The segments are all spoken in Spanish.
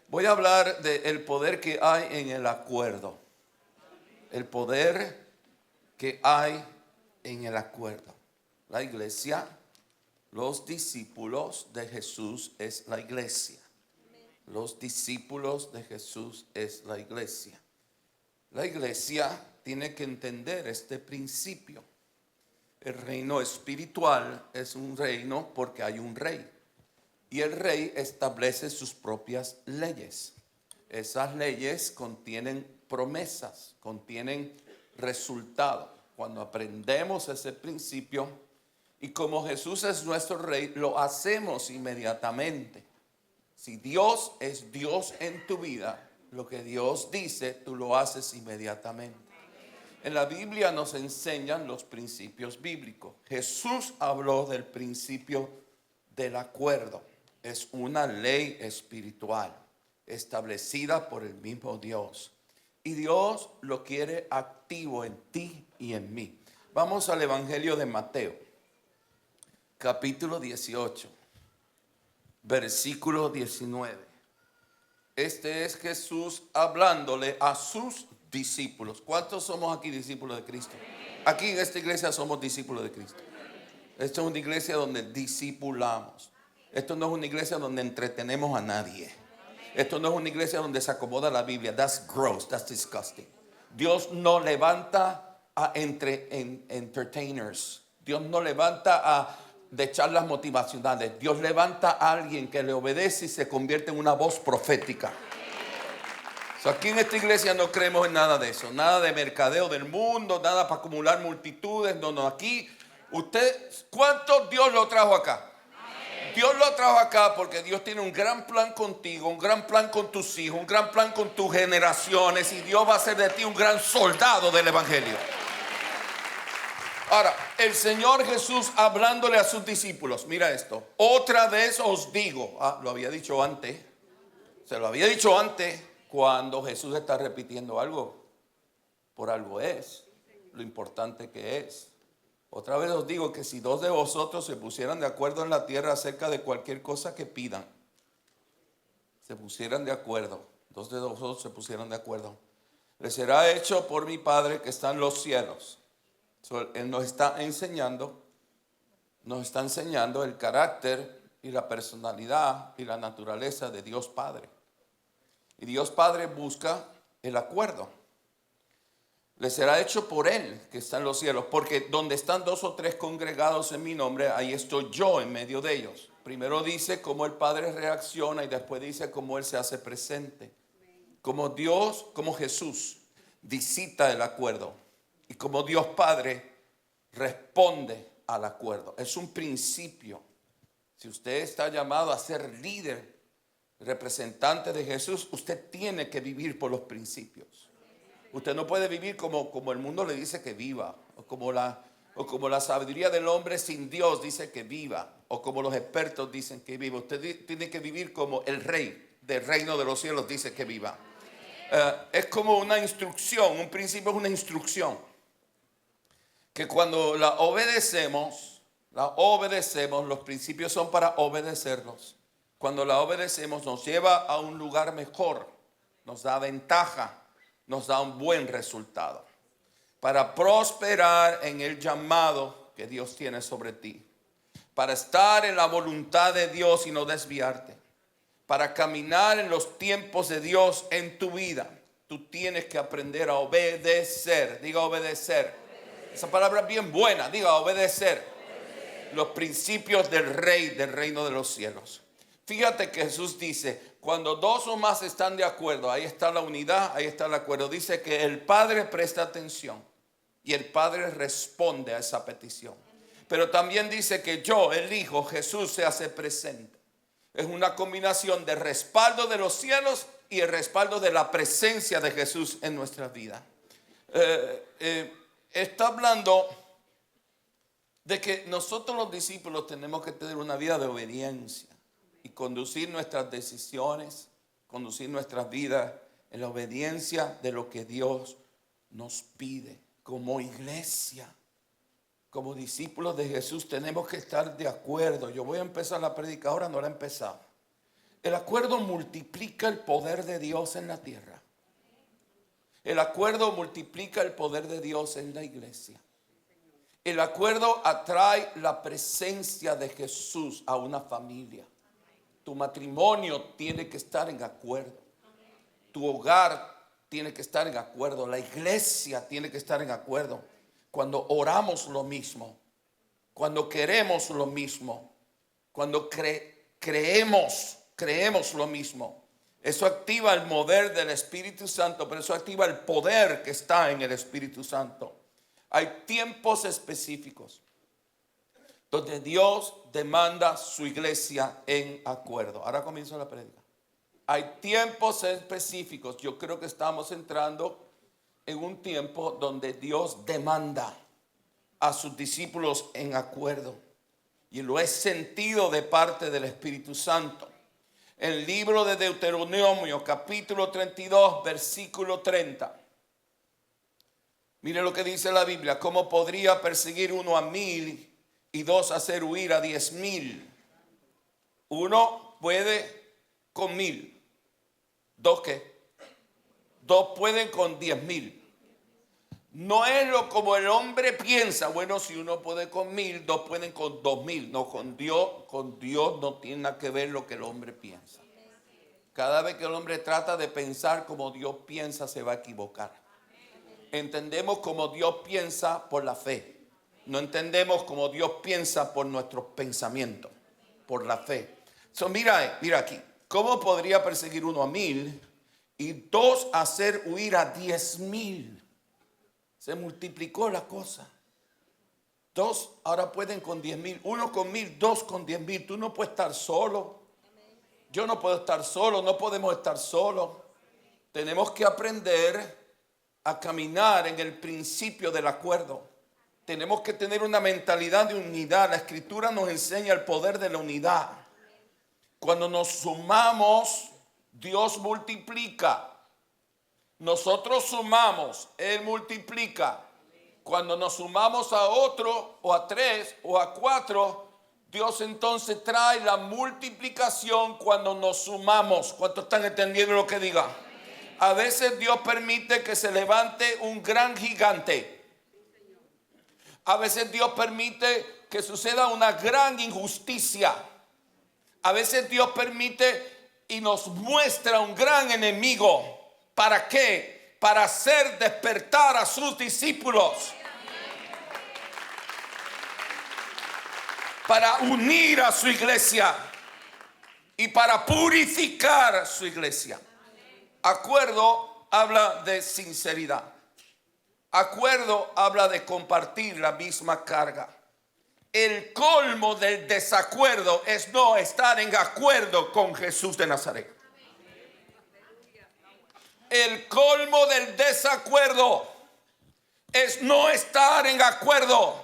Voy a hablar del poder que hay en el acuerdo. El poder que hay en el acuerdo. La iglesia, los discípulos de Jesús es la iglesia. Los discípulos de Jesús es la iglesia. La iglesia tiene que entender este principio. El reino espiritual es un reino porque hay un rey. Y el rey establece sus propias leyes. Esas leyes contienen promesas, contienen resultados. Cuando aprendemos ese principio, y como Jesús es nuestro rey, lo hacemos inmediatamente. Si Dios es Dios en tu vida, lo que Dios dice, tú lo haces inmediatamente. En la Biblia nos enseñan los principios bíblicos. Jesús habló del principio del acuerdo. Es una ley espiritual establecida por el mismo Dios. Y Dios lo quiere activo en ti y en mí. Vamos al Evangelio de Mateo, capítulo 18, versículo 19. Este es Jesús hablándole a sus discípulos. ¿Cuántos somos aquí discípulos de Cristo? Aquí en esta iglesia somos discípulos de Cristo. Esta es una iglesia donde discipulamos. Esto no es una iglesia donde entretenemos a nadie. Esto no es una iglesia donde se acomoda la Biblia. That's gross, that's disgusting. Dios no levanta a entertainers. Dios no levanta de charlas motivacionales. Dios levanta a alguien que le obedece y se convierte en una voz profética. So, aquí en esta iglesia no creemos en nada de eso. Nada de mercadeo del mundo, nada para acumular multitudes. No, aquí. ¿Cuánto Dios lo trajo acá? Dios lo trajo acá porque Dios tiene un gran plan contigo, un gran plan con tus hijos, un gran plan con tus generaciones, y Dios va a hacer de ti un gran soldado del evangelio. Ahora, el Señor Jesús hablándole a sus discípulos, mira esto: otra vez os digo, lo había dicho antes, se lo había dicho antes. Cuando Jesús está repitiendo algo, por algo es, lo importante que es. Otra vez os digo que si dos de vosotros se pusieran de acuerdo en la tierra acerca de cualquier cosa que pidan, se pusieran de acuerdo, dos de vosotros se pusieran de acuerdo, les será hecho por mi Padre que está en los cielos. Él nos está enseñando el carácter y la personalidad y la naturaleza de Dios Padre. Y Dios Padre busca el acuerdo. Le será hecho por Él que está en los cielos, porque donde están dos o tres congregados en mi nombre, ahí estoy yo en medio de ellos. Primero dice cómo el Padre reacciona y después dice cómo Él se hace presente. Como Dios, como Jesús visita el acuerdo y como Dios Padre responde al acuerdo. Es un principio. Si usted está llamado a ser líder, representante de Jesús, usted tiene que vivir por los principios. Usted no puede vivir como el mundo le dice que viva, o como la sabiduría del hombre sin Dios dice que viva, o como los expertos dicen que viva. Usted tiene que vivir como el rey del reino de los cielos dice que viva. Es como una instrucción, un principio es una instrucción, que cuando la obedecemos, los principios son para obedecerlos. Cuando la obedecemos nos lleva a un lugar mejor, nos da ventaja, nos da un buen resultado para prosperar en el llamado que Dios tiene sobre ti, para estar en la voluntad de Dios y no desviarte, para caminar en los tiempos de Dios en tu vida. Tú tienes que aprender a obedecer. Diga obedecer. Esa palabra es bien buena. Diga obedecer. Los principios del rey del reino de los cielos. Fíjate que Jesús dice, cuando dos o más están de acuerdo, ahí está la unidad, ahí está el acuerdo. Dice que el Padre presta atención y el Padre responde a esa petición. Pero también dice que yo, el Hijo, Jesús, se hace presente. Es una combinación de respaldo de los cielos y el respaldo de la presencia de Jesús en nuestra vida. Está hablando de que nosotros los discípulos tenemos que tener una vida de obediencia y conducir nuestras decisiones, conducir nuestras vidas en la obediencia de lo que Dios nos pide. Como iglesia, como discípulos de Jesús, tenemos que estar de acuerdo. Yo voy a empezar la predica ahora, no la he empezado. El acuerdo multiplica el poder de Dios en la tierra. El acuerdo multiplica el poder de Dios en la iglesia. El acuerdo atrae la presencia de Jesús a una familia. Tu matrimonio tiene que estar en acuerdo. Tu hogar tiene que estar en acuerdo. La iglesia tiene que estar en acuerdo. Cuando oramos lo mismo, cuando queremos lo mismo, cuando creemos lo mismo. Eso activa el mover del Espíritu Santo, pero eso activa el poder que está en el Espíritu Santo. Hay tiempos específicos donde Dios demanda su iglesia en acuerdo. Ahora comienzo la prédica. Hay tiempos específicos. Yo creo que estamos entrando en un tiempo donde Dios demanda a sus discípulos en acuerdo. Y lo he sentido de parte del Espíritu Santo. El libro de Deuteronomio, capítulo 32, versículo 30. Mire lo que dice la Biblia. ¿Cómo podría perseguir uno a 1000 y 2 hacer huir a 10,000? Uno puede con 1000. ¿Dos qué? 2 pueden con 10,000. No es lo como el hombre piensa. Bueno, si uno puede con 1000, 2 pueden con 2000. No, con Dios no tiene nada que ver lo que el hombre piensa. Cada vez que el hombre trata de pensar como Dios piensa, se va a equivocar. Entendemos como Dios piensa por la fe. No entendemos como Dios piensa por nuestros pensamientos, por la fe. Mira aquí. ¿Cómo podría perseguir uno a 1000 y 2 hacer huir a 10,000? Se multiplicó la cosa. 2 ahora pueden con 10,000. 1 con 1000, 2 con 10,000. Tú no puedes estar solo. Yo no puedo estar solo. No podemos estar solos. Tenemos que aprender a caminar en el principio del acuerdo. Tenemos que tener una mentalidad de unidad. La Escritura nos enseña el poder de la unidad. Cuando nos sumamos, Dios multiplica. Nosotros sumamos, Él multiplica. Cuando nos sumamos a otro, o a 3, o a 4, Dios entonces trae la multiplicación cuando nos sumamos. ¿Cuántos están entendiendo lo que diga? A veces Dios permite que se levante un gran gigante. A veces Dios permite que suceda una gran injusticia. A veces Dios permite y nos muestra un gran enemigo. ¿Para qué? Para hacer despertar a sus discípulos. Para unir a su iglesia. Y para purificar su iglesia. Acuerdo habla de sinceridad. Acuerdo habla de compartir la misma carga. El colmo del desacuerdo es no estar en acuerdo con Jesús de Nazaret. El colmo del desacuerdo es no estar en acuerdo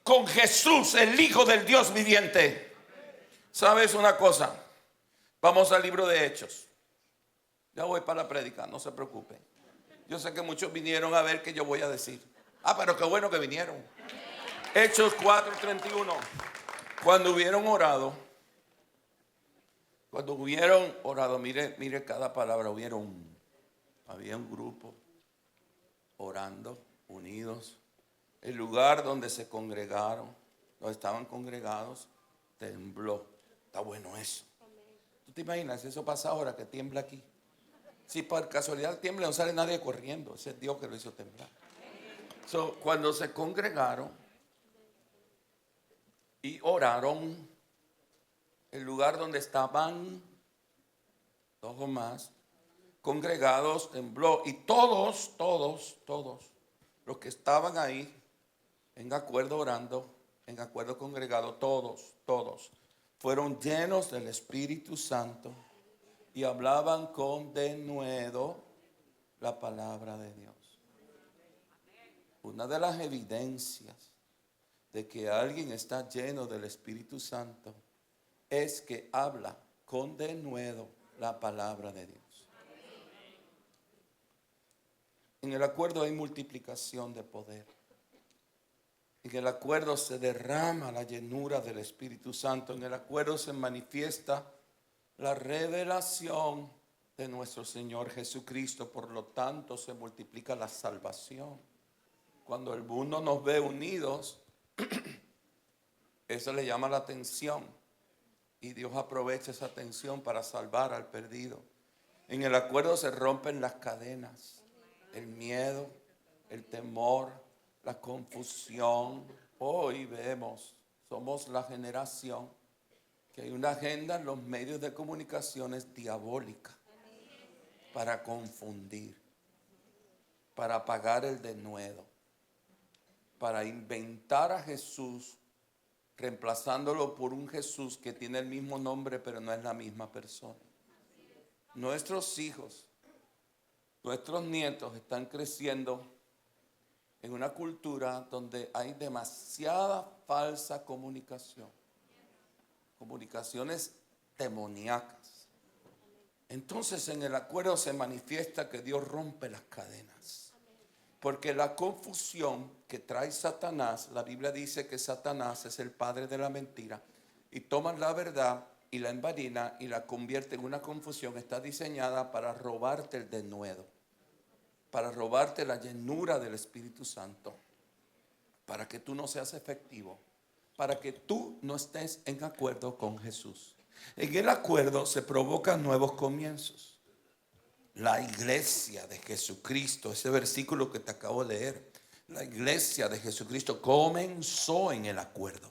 con Jesús, el Hijo del Dios viviente. ¿Sabes una cosa? Vamos al libro de Hechos. Ya voy para la prédica, no se preocupen. Yo sé que muchos vinieron a ver qué yo voy a decir. Pero qué bueno que vinieron. Hechos 4:31. Cuando hubieron orado, mire cada palabra, había un grupo orando, unidos. El lugar donde se congregaron, donde estaban congregados, tembló. Está bueno eso. ¿Tú te imaginas? Eso pasa ahora que tiembla aquí. Si por casualidad tiembla, no sale nadie corriendo. Ese es Dios que lo hizo temblar. Cuando se congregaron y oraron, el lugar donde estaban 2 o más congregados tembló. Y todos los que estaban ahí en acuerdo orando, en acuerdo congregado, todos fueron llenos del Espíritu Santo y hablaban con denuedo la palabra de Dios. Una de las evidencias de que alguien está lleno del Espíritu Santo es que habla con denuedo la palabra de Dios. En el acuerdo hay multiplicación de poder. En el acuerdo se derrama la llenura del Espíritu Santo. En el acuerdo se manifiesta La revelación de nuestro Señor Jesucristo, por lo tanto, se multiplica la salvación. Cuando el mundo nos ve unidos, eso le llama la atención. Y Dios aprovecha esa atención para salvar al perdido. En el acuerdo se rompen las cadenas, el miedo, el temor, la confusión. Hoy vemos, somos la generación que hay una agenda en los medios de comunicaciones diabólica para confundir, para apagar el denuedo, para inventar a Jesús, reemplazándolo por un Jesús que tiene el mismo nombre pero no es la misma persona. Nuestros hijos, nuestros nietos están creciendo en una cultura donde hay demasiada falsa comunicación, comunicaciones demoníacas. Entonces en el acuerdo se manifiesta que Dios rompe las cadenas. Porque la confusión que trae Satanás, la Biblia dice que Satanás es el padre de la mentira, y toma la verdad y la envenena y la convierte en una confusión. Está diseñada para robarte el denuedo, para robarte la llenura del Espíritu Santo, para que tú no seas efectivo, para que tú no estés en acuerdo con Jesús. En el acuerdo se provocan nuevos comienzos. La iglesia de Jesucristo, ese versículo que te acabo de leer, la iglesia de Jesucristo comenzó en el acuerdo.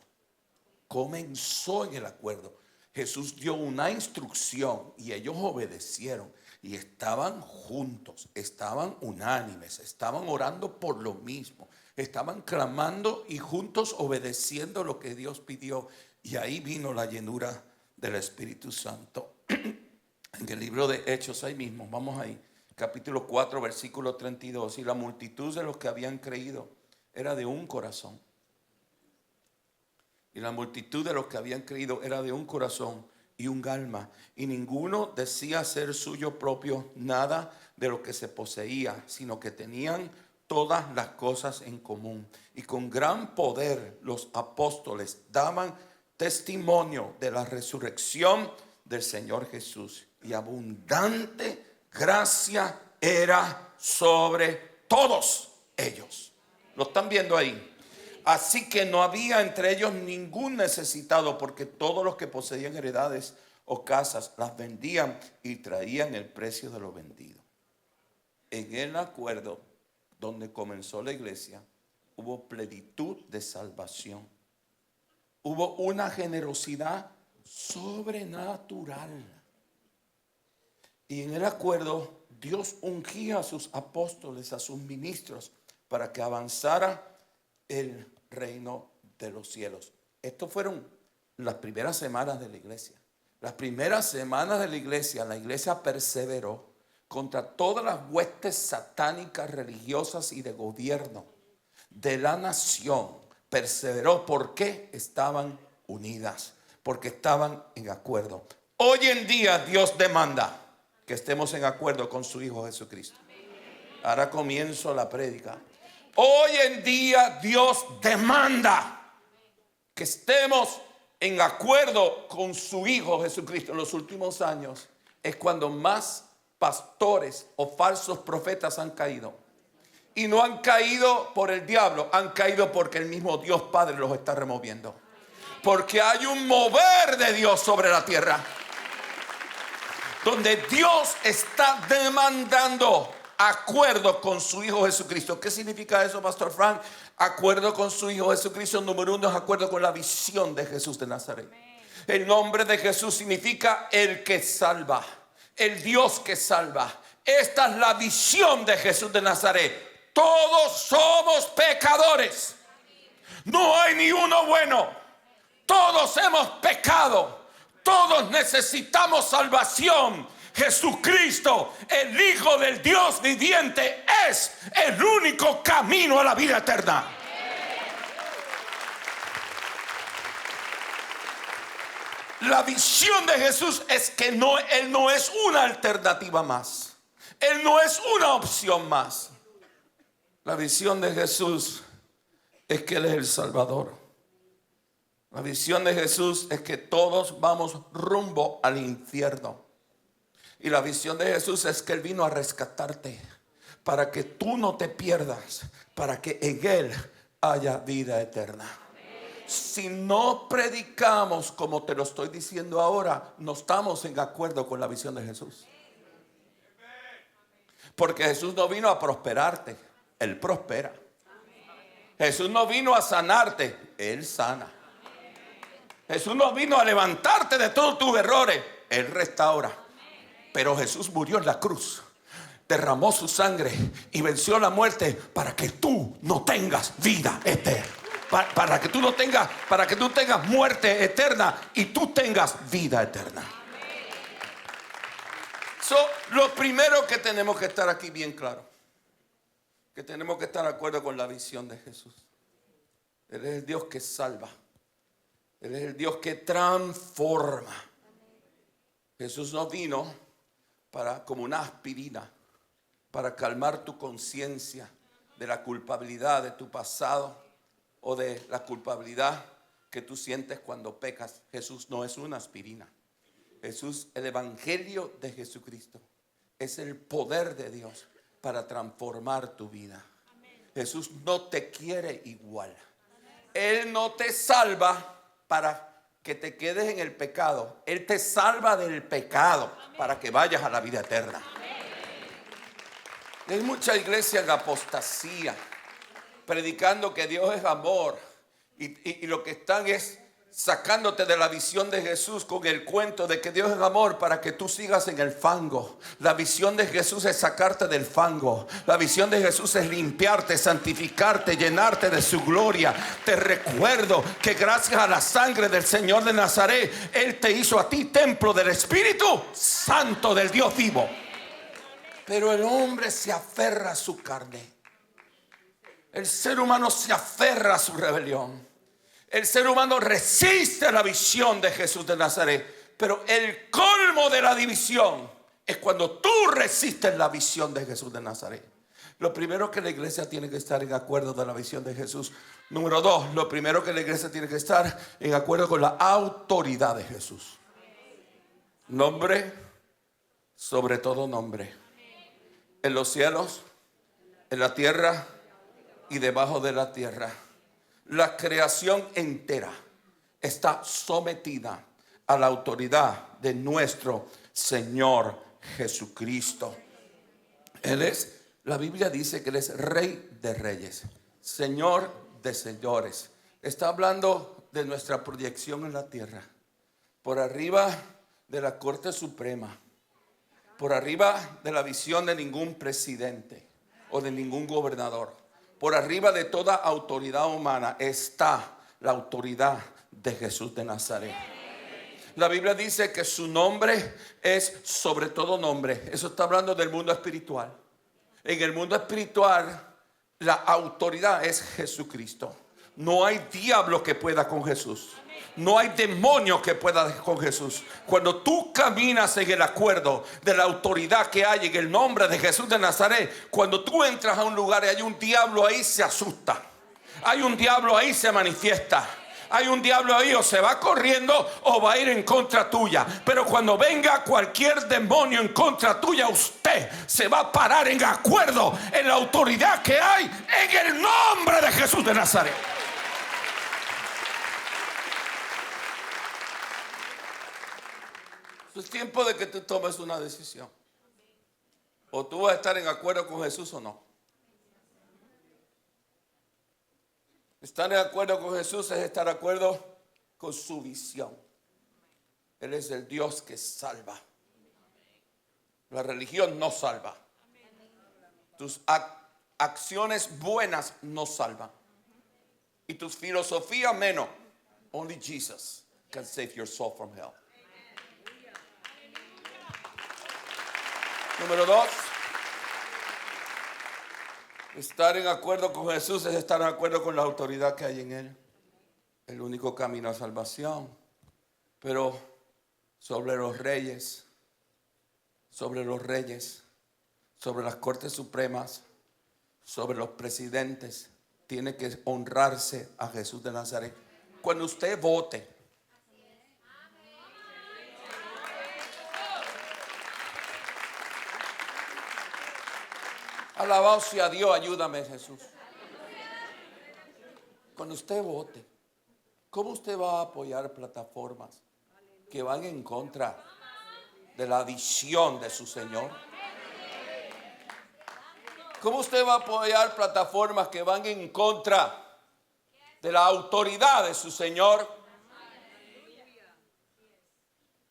Comenzó en el acuerdo. Jesús dio una instrucción y ellos obedecieron y estaban juntos, estaban unánimes, estaban orando por lo mismo, estaban clamando y juntos obedeciendo lo que Dios pidió. Y ahí vino la llenura del Espíritu Santo. En el libro de Hechos, ahí mismo, vamos ahí, capítulo 4, versículo 32. Y la multitud de los que habían creído era de un corazón. Y la multitud de los que habían creído era de un corazón y un alma. Y ninguno decía ser suyo propio nada de lo que se poseía, sino que tenían todas las cosas en común. Y con gran poder los apóstoles daban testimonio de la resurrección del Señor Jesús. Y abundante gracia era sobre todos ellos. ¿Lo están viendo ahí? Así que no había entre ellos ningún necesitado, porque todos los que poseían heredades o casas las vendían y traían el precio de lo vendido. En el acuerdo donde comenzó la iglesia, hubo plenitud de salvación. Hubo una generosidad sobrenatural. Y en el acuerdo, Dios ungía a sus apóstoles, a sus ministros, para que avanzara el reino de los cielos. Estas fueron las primeras semanas de la iglesia. Las primeras semanas de la iglesia perseveró contra todas las huestes satánicas, religiosas y de gobierno de la nación. Perseveró porque estaban unidas, porque estaban en acuerdo. Hoy en día Dios demanda que estemos en acuerdo con su Hijo Jesucristo. Ahora comienzo la prédica. Hoy en día Dios demanda que estemos en acuerdo con su Hijo Jesucristo. En los últimos años es cuando más pastores o falsos profetas han caído. Y no han caído por el diablo, han caído porque el mismo Dios Padre los está removiendo. Porque hay un mover de Dios sobre la tierra, donde Dios está demandando acuerdo con su Hijo Jesucristo. ¿Qué significa eso, Pastor Frank? Acuerdo con su Hijo Jesucristo, número uno, es acuerdo con la visión de Jesús de Nazaret. El nombre de Jesús significa el que salva, el Dios que salva. Esta es la visión de Jesús de Nazaret. Todos somos pecadores. No hay ni uno bueno. Todos hemos pecado. Todos necesitamos salvación. Jesucristo, el Hijo del Dios viviente, es el único camino a la vida eterna. La visión de Jesús es que Él no es una alternativa más. Él no es una opción más. La visión de Jesús es que Él es el Salvador. La visión de Jesús es que todos vamos rumbo al infierno. Y la visión de Jesús es que Él vino a rescatarte para que tú no te pierdas, para que en Él haya vida eterna. Si no predicamos como te lo estoy diciendo ahora, no estamos en acuerdo con la visión de Jesús. Porque Jesús no vino a prosperarte, Él prospera. Jesús no vino a sanarte, Él sana. Jesús no vino a levantarte de todos tus errores, Él restaura. Pero Jesús murió en la cruz, derramó su sangre y venció la muerte para que tú no tengas vida eterna. Para que tú no tengas, para que tú tengas muerte eterna y tú tengas vida eterna. Lo primero que tenemos que estar aquí bien claro, que tenemos que estar de acuerdo con la visión de Jesús. Él es el Dios que salva. Él es el Dios que transforma. Jesús no vino como una aspirina para calmar tu conciencia de la culpabilidad de tu pasado o de la culpabilidad que tú sientes cuando pecas. Jesús no es una aspirina. Jesús, el evangelio de Jesucristo, es el poder de Dios para transformar tu vida. Jesús no te quiere igual. Él no te salva para que te quedes en el pecado. Él te salva del pecado para que vayas a la vida eterna. Hay mucha iglesia en apostasía, predicando que Dios es amor, y lo que están es sacándote de la visión de Jesús con el cuento de que Dios es amor para que tú sigas en el fango. La visión de Jesús es sacarte del fango. La visión de Jesús es limpiarte, santificarte, llenarte de su gloria. Te recuerdo que gracias a la sangre del Señor de Nazaret, Él te hizo a ti templo del Espíritu Santo del Dios vivo. Pero el hombre se aferra a su carne. El ser humano se aferra a su rebelión. El ser humano resiste la visión de Jesús de Nazaret. Pero el colmo de la división es cuando tú resistes la visión de Jesús de Nazaret. Lo primero que la iglesia tiene que estar en acuerdo de la visión de Jesús. Número 2, lo primero que la iglesia tiene que estar en acuerdo con la autoridad de Jesús. Nombre sobre todo nombre. En los cielos, en la tierra y debajo de la tierra. La creación entera está sometida a la autoridad de nuestro Señor Jesucristo. La Biblia dice que Él es Rey de reyes, Señor de señores. Está hablando de nuestra proyección en la tierra, por arriba de la Corte Suprema, por arriba de la visión de ningún presidente o de ningún gobernador. Por arriba de toda autoridad humana está la autoridad de Jesús de Nazaret. La Biblia dice que su nombre es sobre todo nombre. Eso está hablando del mundo espiritual. En el mundo espiritual, la autoridad es Jesucristo. No hay diablo que pueda con Jesús. No hay demonio que pueda con Jesús. Cuando tú caminas en el acuerdo de la autoridad que hay en el nombre de Jesús de Nazaret, cuando tú entras a un lugar y hay un diablo ahí, se asusta. Hay un diablo ahí, se manifiesta. Hay un diablo ahí, o se va corriendo o va a ir en contra tuya. Pero cuando venga cualquier demonio en contra tuya, usted se va a parar en acuerdo en la autoridad que hay en el nombre de Jesús de Nazaret. Es tiempo de que tú tomes una decisión. O tú vas a estar en acuerdo con Jesús o no. Estar en acuerdo con Jesús es estar de acuerdo con su visión. Él es el Dios que salva. La religión no salva. Tus acciones buenas no salvan. Y tus filosofías menos. Only Jesus can save your soul from hell. Número 2, estar en acuerdo con Jesús es estar en acuerdo con la autoridad que hay en Él. El único camino a salvación. Pero sobre los reyes, sobre las cortes supremas, sobre los presidentes, tiene que honrarse a Jesús de Nazaret. cuando usted vote. Alabado sea Dios, ayúdame Jesús. Cuando usted vote, ¿cómo usted va a apoyar plataformas que van en contra de la visión de su Señor? ¿Cómo usted va a apoyar plataformas que van en contra de la autoridad de su Señor?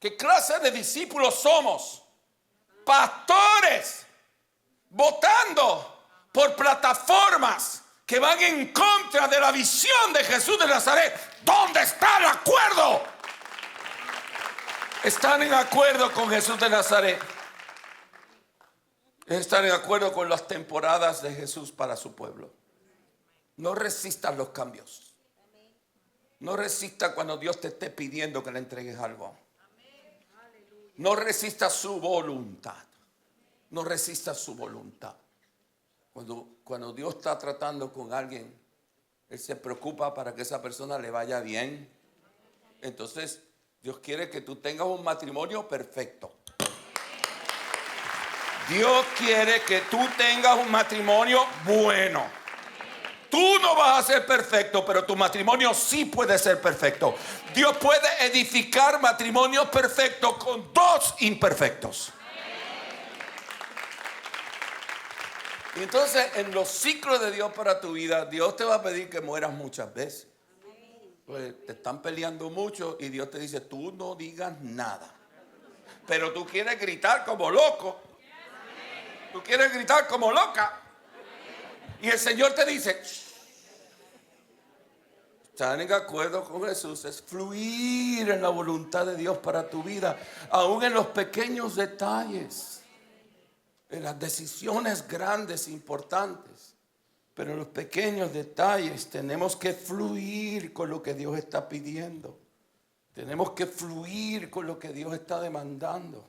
¿Qué clase de discípulos somos? Pastores votando por plataformas que van en contra de la visión de Jesús de Nazaret. ¿Dónde está el acuerdo? ¿Están en acuerdo con Jesús de Nazaret? ¿Están en acuerdo con las temporadas de Jesús para su pueblo? No resistan los cambios. No resista cuando Dios te esté pidiendo que le entregues algo. No resista su voluntad. No resista su voluntad. Cuando Dios está tratando con alguien, Él se preocupa para que esa persona le vaya bien. Entonces, Dios quiere que tú tengas un matrimonio perfecto. Dios quiere que tú tengas un matrimonio bueno. Tú no vas a ser perfecto, pero tu matrimonio sí puede ser perfecto. Dios puede edificar matrimonios perfectos con dos imperfectos. Y entonces, en los ciclos de Dios para tu vida, Dios te va a pedir que mueras muchas veces. Pues te están peleando mucho y Dios te dice, tú no digas nada. Pero tú quieres gritar como loco. Tú quieres gritar como loca. Y el Señor te dice, estar en acuerdo con Jesús es fluir en la voluntad de Dios para tu vida, aún en los pequeños detalles, en las decisiones grandes, importantes. Pero en los pequeños detalles tenemos que fluir con lo que Dios está pidiendo. Tenemos que fluir con lo que Dios está demandando.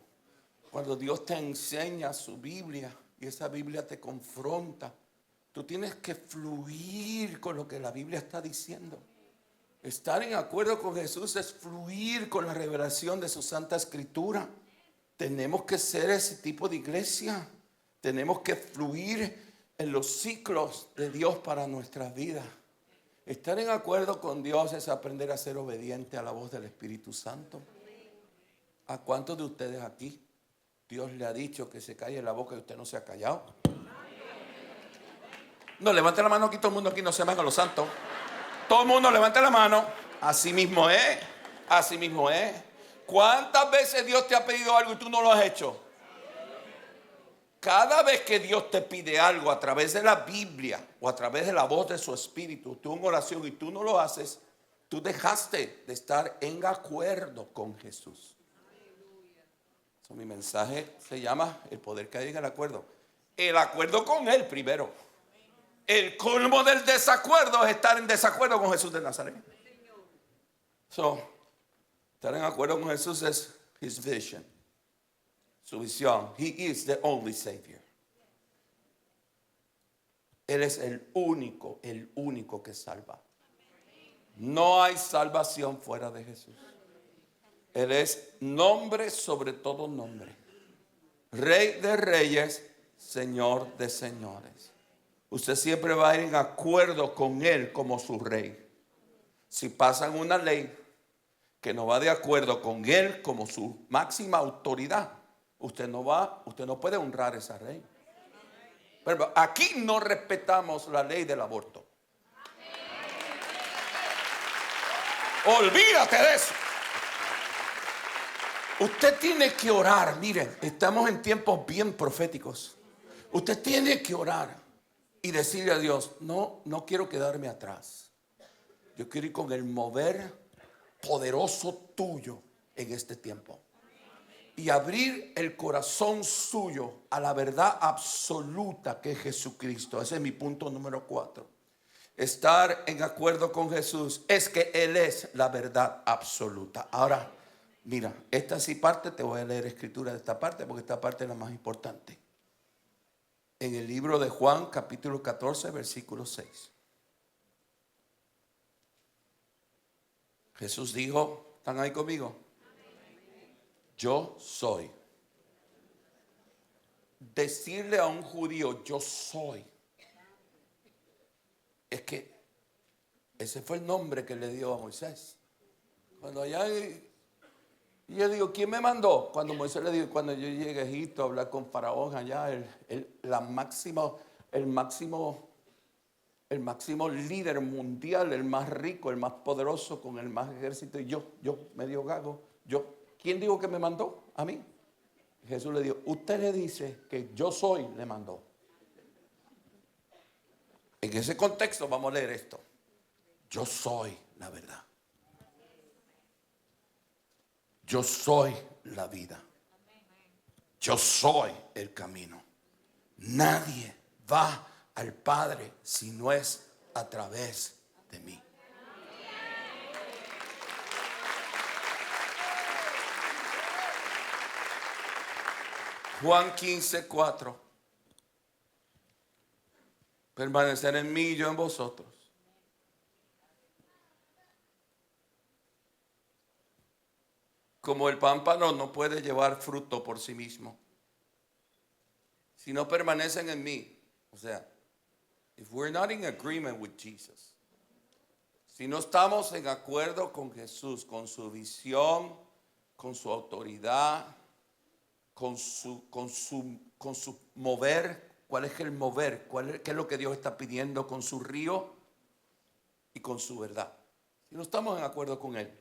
Cuando Dios te enseña su Biblia y esa Biblia te confronta, tú tienes que fluir con lo que la Biblia está diciendo. Estar en acuerdo con Jesús es fluir con la revelación de su Santa Escritura. Tenemos que ser ese tipo de iglesia. Tenemos que fluir en los ciclos de Dios para nuestras vidas. Estar en acuerdo con Dios es aprender a ser obediente a la voz del Espíritu Santo. ¿A cuántos de ustedes aquí Dios le ha dicho que se calle la boca y usted no se ha callado? No, levante la mano aquí, todo el mundo aquí, no se hagan los santos. Todo el mundo levante la mano. Así mismo es. Así mismo es. ¿Cuántas veces Dios te ha pedido algo y tú no lo has hecho? Cada vez que Dios te pide algo a través de la Biblia o a través de la voz de su Espíritu, tú en oración y tú no lo haces, tú dejaste de estar en acuerdo con Jesús. Mi mensaje se llama el poder que hay en el acuerdo. El acuerdo con Él primero. El colmo del desacuerdo es estar en desacuerdo con Jesús de Nazaret. Estar en acuerdo con Jesús es His vision. Su visión. He is the only Savior. Él es el único que salva. No hay salvación fuera de Jesús. Él es nombre sobre todo nombre. Rey de reyes, Señor de señores. Usted siempre va a ir en acuerdo con Él como su rey. Si pasan una ley que no va de acuerdo con Él como su máxima autoridad, usted no puede honrar esa ley. Pero aquí no respetamos la ley del aborto. Olvídate de eso. Usted tiene que orar. Miren, estamos en tiempos bien proféticos. Usted tiene que orar y decirle a Dios, no quiero quedarme atrás. Yo quiero ir con el mover poderoso tuyo en este tiempo. Y abrir el corazón suyo a la verdad absoluta que es Jesucristo. Ese es mi punto número 4. Estar en acuerdo con Jesús es que Él es la verdad absoluta. Ahora, mira, esta sí parte, te voy a leer escritura de esta parte porque esta parte es la más importante. En el libro de Juan, capítulo 14, versículo 6. Jesús dijo, ¿están ahí conmigo? Yo soy. Decirle a un judío, yo soy, es que ese fue el nombre que le dio a Moisés. Cuando allá, y yo digo, ¿quién me mandó? Cuando Moisés le dijo, cuando yo llegué a Egipto a hablar con Faraón allá, el máximo líder mundial, el más rico, el más poderoso, con el más ejército, y yo medio gago, ¿quién dijo que me mandó? A mí. Jesús le dijo, usted le dice que yo soy, le mandó. En ese contexto vamos a leer esto. Yo soy la verdad. Yo soy la vida. Yo soy el camino. Nadie va al Padre si no es a través de mí. Juan 15:4. Permanecer en mí y yo en vosotros. Como el pámpano no puede llevar fruto por sí mismo, si no permanecen en mí. O sea, if we're not in agreement with Jesus, si no estamos en acuerdo con Jesús, con su visión, con su autoridad, con su mover, ¿cuál es el mover? ¿Qué es lo que Dios está pidiendo con su río y con su verdad? Si no estamos en acuerdo con Él,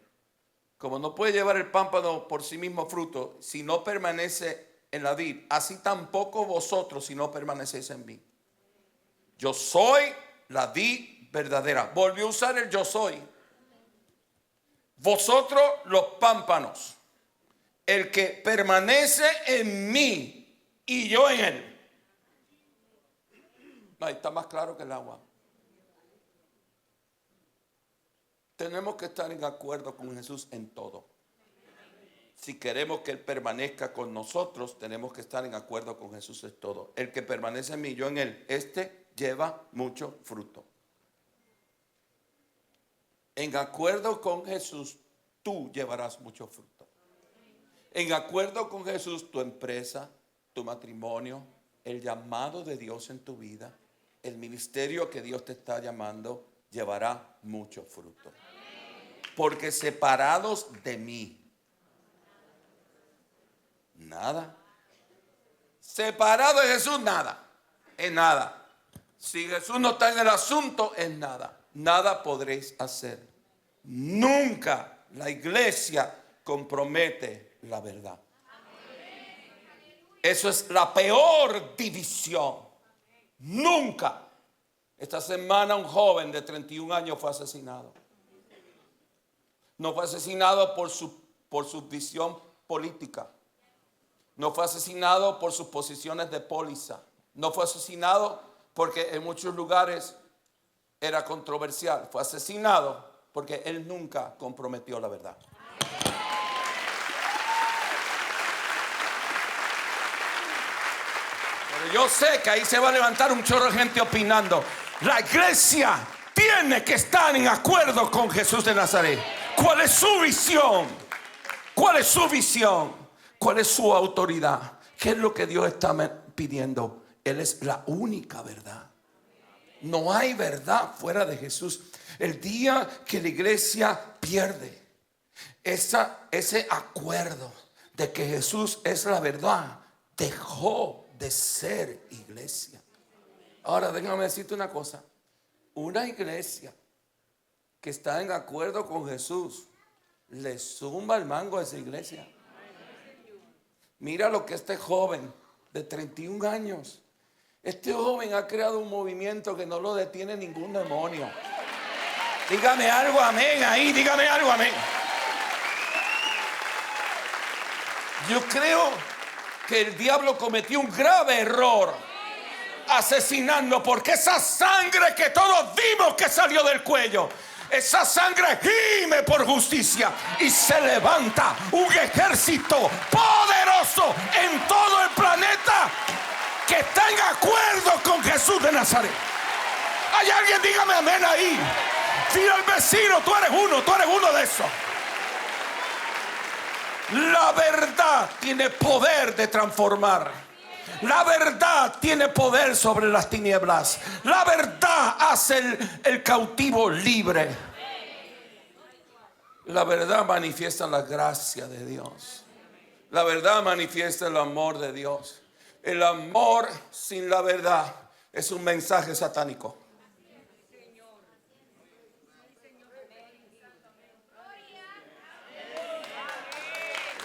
como no puede llevar el pámpano por sí mismo fruto, si no permanece en la vid, así tampoco vosotros si no permanecéis en mí. Yo soy la vid verdadera. Volvió a usar el yo soy. Vosotros los pámpanos. El que permanece en mí y yo en él. Ahí está más claro que el agua. Tenemos que estar en acuerdo con Jesús en todo. Si queremos que Él permanezca con nosotros, tenemos que estar en acuerdo con Jesús en todo. El que permanece en mí, yo en él, lleva mucho fruto. En acuerdo con Jesús, tú llevarás mucho fruto. En acuerdo con Jesús, tu empresa, tu matrimonio, el llamado de Dios en tu vida, el ministerio que Dios te está llamando, llevará mucho fruto. Porque separados de mí, nada. Separado de Jesús, nada. Es nada. Si Jesús no está en el asunto, es nada. Nada podréis hacer. Nunca la iglesia compromete la verdad. Eso es la peor división. Nunca. Esta semana un joven de 31 años fue asesinado. No fue asesinado por su visión política. No fue asesinado por sus posiciones de póliza. No fue asesinado porque en muchos lugares era controversial. Fue asesinado porque él nunca comprometió la verdad. Pero yo sé que ahí se va a levantar un chorro de gente opinando. La iglesia tiene que estar en acuerdo con Jesús de Nazaret. ¿Cuál es su visión? ¿Cuál es su visión? ¿Cuál es su autoridad? ¿Qué es lo que Dios está pidiendo? Él es la única verdad. No hay verdad fuera de Jesús. El día que la iglesia pierde ese acuerdo de que Jesús es la verdad, dejó de ser iglesia. Ahora déjame decirte una cosa. Una iglesia que está en acuerdo con Jesús le zumba el mango a esa iglesia. Mira lo que este joven de 31 años, este joven ha creado un movimiento que no lo detiene ningún demonio. Dígame algo, amén, ahí, dígame algo, amén. Yo creo que el diablo cometió un grave error asesinando, porque esa sangre que todos vimos que salió del cuello, esa sangre gime por justicia y se levanta un ejército poderoso en todo el planeta que está en acuerdo con Jesús de Nazaret. ¿Hay alguien? Dígame amén ahí. Dile al vecino, tú eres uno de esos. La verdad tiene poder de transformar. La verdad tiene poder sobre las tinieblas. La verdad hace el cautivo libre. La verdad manifiesta la gracia de Dios. La verdad manifiesta el amor de Dios. El amor sin la verdad es un mensaje satánico.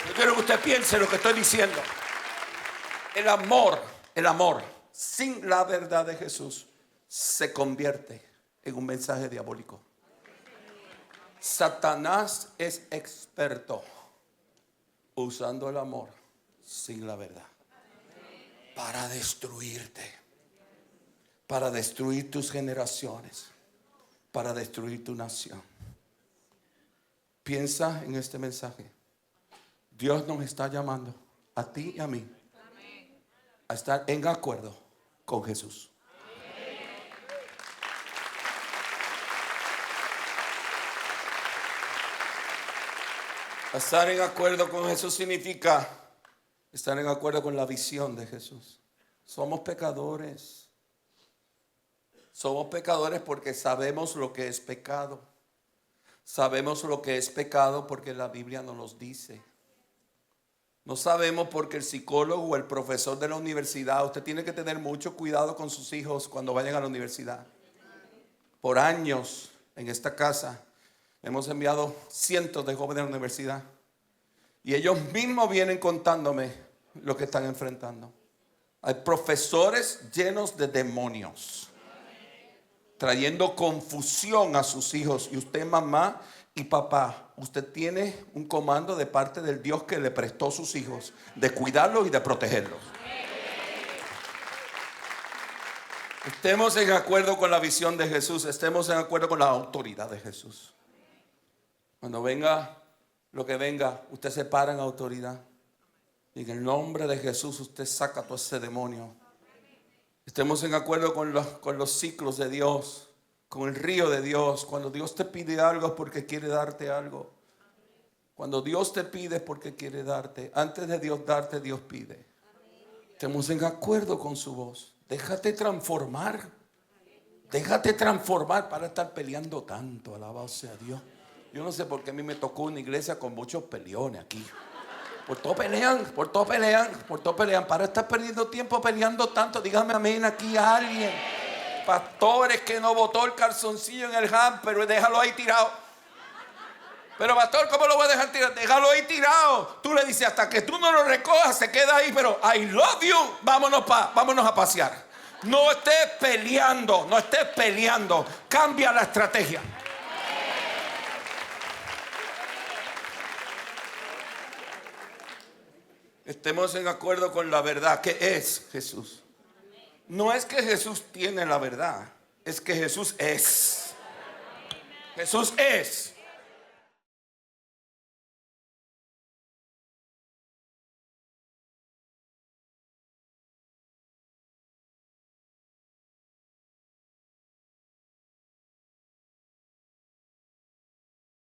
Yo quiero que usted piense lo que estoy diciendo. El amor sin la verdad de Jesús se convierte en un mensaje diabólico. Satanás es experto usando el amor sin la verdad para destruirte, para destruir tus generaciones, para destruir tu nación. Piensa en este mensaje. Dios nos está llamando a ti y a mí a estar en acuerdo con Jesús. Estar en acuerdo con Jesús significa estar en acuerdo con la visión de Jesús. Somos pecadores. Somos pecadores porque sabemos lo que es pecado. Sabemos lo que es pecado porque la Biblia nos lo dice. No sabemos porque el psicólogo o el profesor de la universidad, usted tiene que tener mucho cuidado con sus hijos cuando vayan a la universidad. Por años en esta casa hemos enviado cientos de jóvenes a la universidad y ellos mismos vienen contándome lo que están enfrentando. Hay profesores llenos de demonios, trayendo confusión a sus hijos. Y usted, mamá y papá, usted tiene un comando de parte del Dios que le prestó sus hijos, de cuidarlos y de protegerlos. Estemos en acuerdo con la visión de Jesús. Estemos en acuerdo con la autoridad de Jesús. Cuando venga lo que venga, usted se para en autoridad. Y en el nombre de Jesús usted saca todo ese demonio. Estemos en acuerdo con los ciclos de Dios, con el río de Dios. Cuando Dios te pide algo es porque quiere darte algo. Cuando Dios te pide es porque quiere darte. Antes de Dios darte, Dios pide. Estemos en acuerdo con su voz. Déjate transformar. Déjate transformar para estar peleando tanto. Alabado sea Dios. Yo no sé por qué a mí me tocó una iglesia con muchos peleones aquí. Por todo pelean. Para estar perdiendo tiempo peleando tanto. Dígame amén aquí a alguien. Pastores que no botó el calzoncillo en el hamper, déjalo ahí tirado. Pero pastor, ¿cómo lo voy a dejar tirado? Déjalo ahí tirado. Tú le dices, hasta que tú no lo recojas, se queda ahí. Pero I love you, vámonos a pasear. No estés peleando. Cambia la estrategia. Estemos en acuerdo con la verdad que es Jesús. No es que Jesús tiene la verdad, es que Jesús es. Jesús es.